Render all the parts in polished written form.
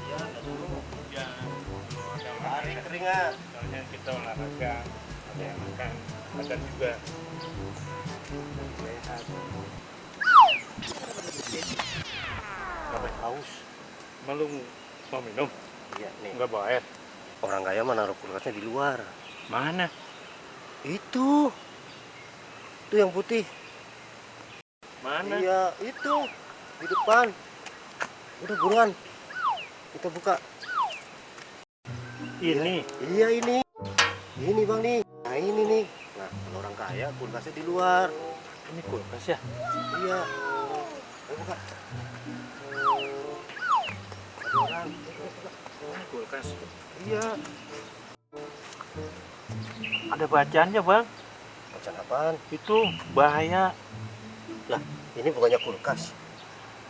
Iya, nggak dulu. Ya, Lari keringat. soalnya kita olahraga, ada yang makan, badan juga sehat. Sampai haus. Malu mau minum? Iya nih. Enggak bawa air. Orang kaya mah naruh kulkasnya di luar. Mana? Itu yang putih. Mana? Iya, itu di depan. Udah buruan. Kita buka. Ini. Iya ini. Ini Bang nih. Nah ini nih. Nah, kalau orang kaya kulkasnya di luar. Ini kulkas ya? Iya. Ayo buka. Ada orang. Ini kulkas. Iya. Ada bacaannya, Bang. Macam apaan? Itu bahaya. Lah, ini bukannya kulkas.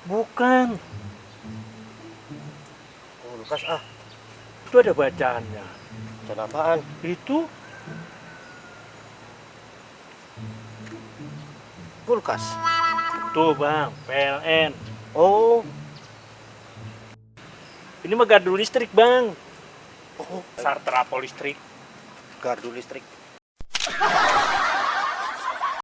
Bukan. Kulkas ah. Itu ada bacaannya. Macam apaan? Itu Kulkas. tuh, Bang, PLN. Oh. Ini mah gardu listrik, Bang. Oh, Starter apa listrik? gardu listrik.